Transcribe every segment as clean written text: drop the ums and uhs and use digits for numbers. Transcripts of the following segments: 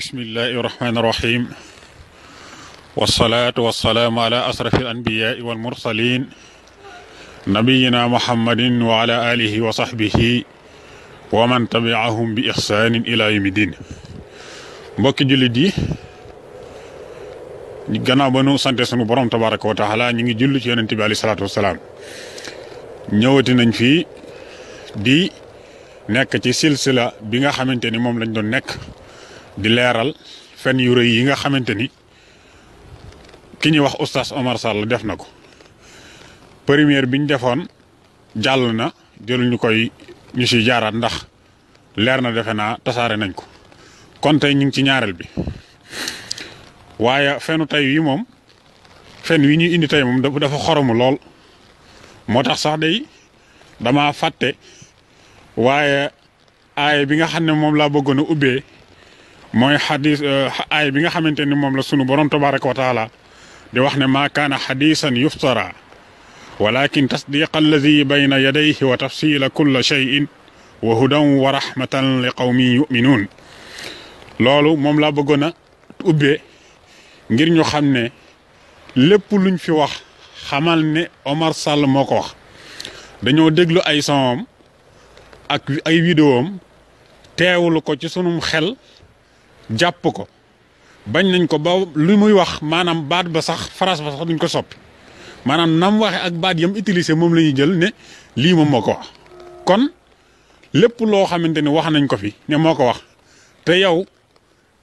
bismillahi irrahmani irrahim wasalaatu wasalaamu ala asrafi alanbiyaai walmursalin nabiyina muhammadin wa ala alihi wa sahbihi wa man tabiahum bi ixsaanin ila yawmi din. mbokki jullit yi gannaaw ba nu sante sunu borom tabaraka wa taala ñu ngi julli ci yonente bi alayhi salaatu wasalaam. ñëwati nañ fii di nekk ci silsila bi nga xamante ni moom lañ doon nekk di leeral fen yu rëy yi nga xamante ni ki ñuy wax oustaz Omar Sall def na ko. première biñ defoon jàll na jël ñu si jaaraat ndax leer na defe naa tasaare nañ ko kon tey ñu ngi ci ñaareel bi waaye fenu tey wi moom fen wi ñuy indi tey moom dafa xoromu lool moo tax sax day dama fàtte waaye aaya bi nga xam ne moom laa bëggoon a ubbee mooy xadis aaya bi nga xamante ni moom la sunu borom tabaraka wa taala di wax ne maa kaana xadisan yuftara walakin tasdiqa alladi bayna yadayhi wa tafsila kulla cheyin wa hudan wa rahmatan li qawmin yuminuun. loolu moom laa bëggoon a ubbee ngir ñu xam ne lépp luñ fi wax xamal ne Omar Sall moo ko wax. dañoo déglu ay sonam ak ay vidéom teewlu ko ci sunum xel jàpp ko bañ nañ ko ba lu muy wax maanaam baat ba sax phrase ba sax duñ ko soppi maanaam nam waxe ak baat yam utilisé moom la ñuy jël ne lii moom moo ko wax. kon lépp loo xamante ne wax nañ ko fi ne moo ko wax te yow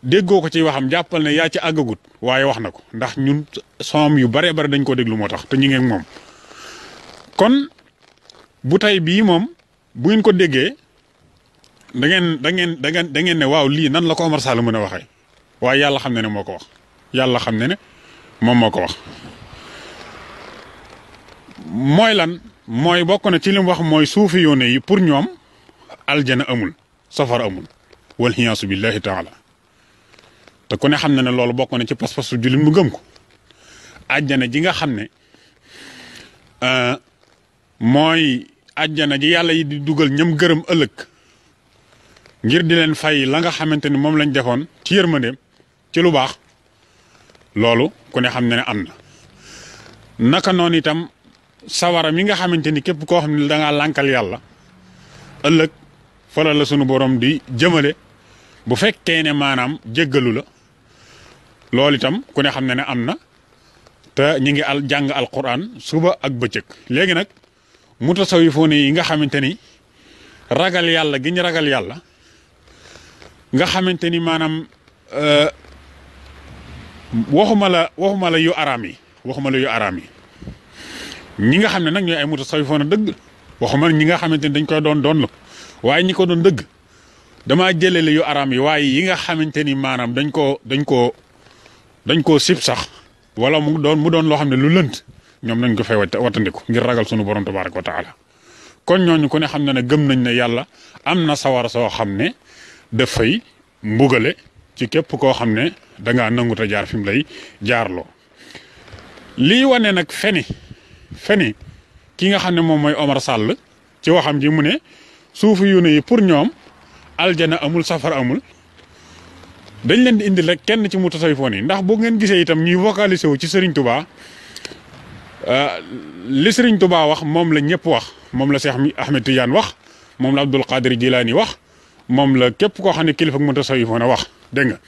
déggoo ko ci waxam jàppal ne yaa ci àggagut waaye wax na ko ndax ñun sonam yu bare bare dañ ko déglu moo tax te ñu ngi ak moom. kon bu tey bii moom bu ngeen ko déggee da ngeen ne waaw lii nan la ko Omar Sall mën a waxee waaye yàlla xam ne ne moo ko wax yàlla xam ne ne moom moo ko wax. mooy lan mooy bokk na ci li mu wax mooy suufi yoone yi pour ñoom aljana amul safara amul wal xiyaasu billahi taala te ku ne xam ne ne loolu bokk na ci pas-pasu jullit mu gëm ko. àjjana ji nga xam ne mooy àjjana ji yàlla yi di dugal ñam gërëm ëllëg ngir di leen fay la nga xamante ni moom lañ defoon ci yërmandeem ci lu baax loolu ku ne xam ne ne am na. naka noonu itam sawara mi nga xamante ni képp koo xam ne dangaa lànkal yàlla ëllëg fala la sunu borom di jëmale bu fekkee ne maanaam jéggalu la loolu itam ku ne xam ne ne am na te ñu ngi jàng alquran suba ak bëccëg. léegi nag mutasawifoon yi nga xamante ni ragal yàlla gi ñu ragal yàlla nga xamante ni maanaam waxuma la yu araam yi ñi nga xam ne nag ñooy ay mutasawifoon dëgg waxuma ñi nga xamante ni dañ koy doon la waaye ñi ko doon dëgg damaa jëlele yu araam yi waaye yi nga xamante ni maanaam dañ koo sib sax wala mu doon loo xam ne lu lënt ñoom nañ ko fay wattandiku ngir ragal sunu borom tabaraka wa taala. kon ñooñu ku ne xam ne ne gëm nañ ne yàlla am na sawara soo xam ne dafay mbugale ci képp koo xam ne dangaa nangut a jaar fi mu lay jaarloo. lii wane nag feni ki nga xam ne moom mooy Omar Sall ci waxam ji mu ne suufu yu ne yi pour ñoom aljana amul safara amul dañ leen di indi rek kenn ci mutasawifoon yi ndax boo ngeen gisee itam ñuy vocaliser wu ci Serigne Touba li Serigne Touba wax moom la ñëpp wax moom la Cheikh Ahmed Tidiane wax moom la Abdul Qadir Jilani wax moom la képp koo xam ne kilifa mutasawifoon a wax dégg nga.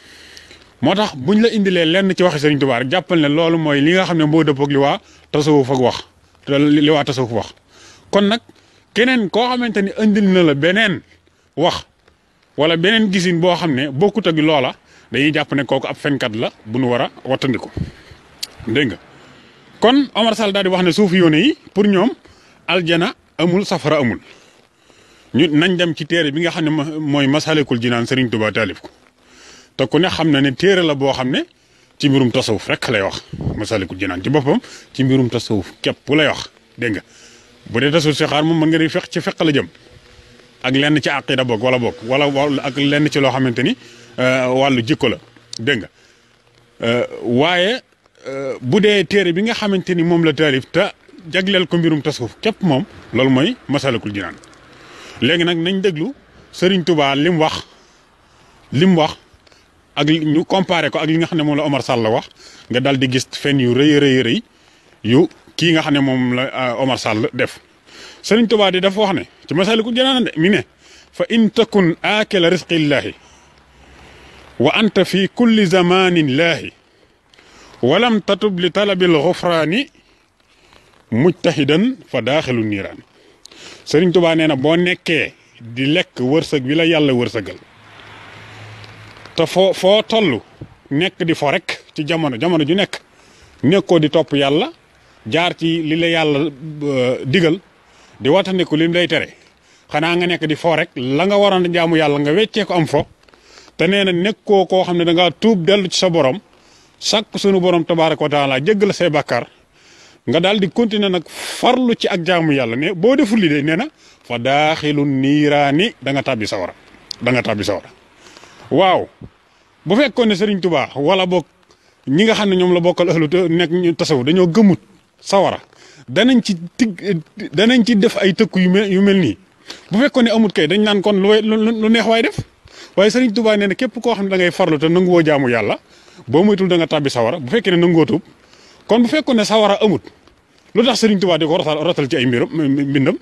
moo tax buñ la indilee lenn ci waxi Serigne Touba rek jàppal ne loolu mooy li nga xam ne moo dëppoo ak li waa tasawuf ak wax te li waa tasawuf wax. kon nag keneen koo xamante ni indil na la beneen wax wala beneen gisin boo xam ne bokkut ak loola dañuy jàpp ne kooku ab fenkat la bu nu war a wattandiku dégg nga. kon Omar Sall daal di wax ne suufi yoone yi pour ñoom aljana amul safara amul ñu nañ dem ci téere bi nga xam ne mooy Masalikul Jinaan Serigne Touba taalif ko te ku ne xam na ne téere la boo xam ne ci mbirum tasawuf rek lay wax. Masalikul Jinaan ci boppam ci mbirum tasawuf képp lay wax dégg nga. bu dee tasawuf si xaar moom mën nga di fekk ci fekk la jëm ak lenn ci aqida boog wala ak lenn ci loo xamante ni wàllu jikko la dégg nga. waaye bu dee téere bi nga xamante ni moom la taalif te jagleel ko mbirum tasawuf képp moom loolu mooy Masalikul Jinaan. léegi nag nañ déglu Serigne Touba lim wax ak ñu comparé ko ak li nga xam ne moom la Omar Sall wax nga dal di gis fen yu rëy yu kii nga xam ne moom la Omar Sall def Sëriñ Tuubaa di dafa wax ne ci Masaalikul Jinaan de mi ne fa in takun aakila risqillahi wa anta fi kulli zamanin laahi walam tatub li talabil xufraani mujtahidan fa daaxilu niiraan Sëriñ Tuubaa nee na boo nekkee di lekk wërsëg bi la yàlla wërsëgal te foo toll nekk di fo rek ci jamono ju nekk nekkoo di topp yàlla jaar ci li la yàlla digal di watandiku li lay tere xanaa nga nekk di fo rek la nga waroon a jaamu yàlla nga weccee ko am fo te nee na nekkoo koo xam ne da ngaa tuub dellu ci sa borom sàkk sunu borom tabaaraka wa taala jéggal say bàkkaar nga daal di continuer nag farlu ci ak jaamu yàlla ne boo deful li de nee na fa daaxilu niiraani da nga tàbbi sawara waaw bu fekkoon ne Serigne Touba wala boog ñi nga xam ne ñoom la bokkal ahlu nekk ñu tasaw dañoo gëmut sawara danañ ci def ay tëkku yu mel nii bu fekkoon ne amut kay dañ naan kon lu neex waay def waaye Serigne Touba nee na képp koo xam ne da ngay farlu te nanguwoo jaamu yàlla boo moytul da nga tàbbi sawara bu fekkee ne nanguwoo tuub kon bu fekkoon ne sawara amut lu tax Serigne Touba di ko rotal ci ay mbindam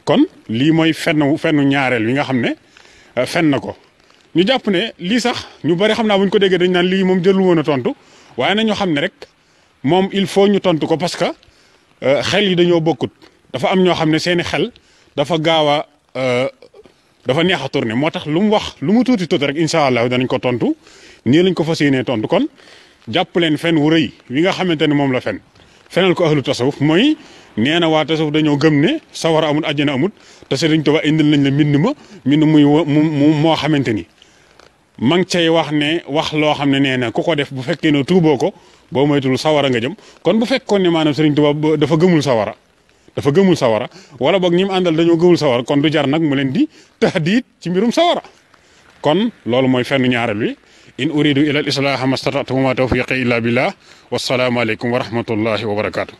kon lii mooy fennu ñaareel wi nga xam ne fen na ko ñu jàpp ne lii sax ñu bari xam naa bu ñu ko déggee dañ naan lii moom jëlu woon a tontu waaye nañu xam ne rek moom il faut ñu tontu ko parce que xel yi dañoo bokkut dafa am ñoo xam ne seeni xel dafa gaaw a dafa neex a tourné moo tax lu mu wax lu mu tuuti rek incha allah danañ ko tontu nii lañ ko fas yéenee tontu kon jàpp leen fen wu rëy wi nga xamante ne moom la fenal ko ahlu tasawuf mooy nee na waa tasawuf dañoo gëm ne sawara amul àjjana amul te Sëriñ Tuubaa indil nañ la mbind muy moo xamante ni ma ngi cay wax loo xam ne nee na ku ko def bu fekkee ne tuuboo ko boo moytul sawara nga jëm kon bu fekkoon ne maanaam Sëriñ Tuubaa dafa gëmul sawara wala boog ñi mu àndal dañoo gëmul sawara kon du jar nag mu leen di tahdiid ci mbirum sawara kon loolu mooy fenn ñaareel wi in uridu ila al islaha mastata'tu wa ma tawfiqi illa billah wassalaamu aleykum wa rahmatullahi wa barakaatu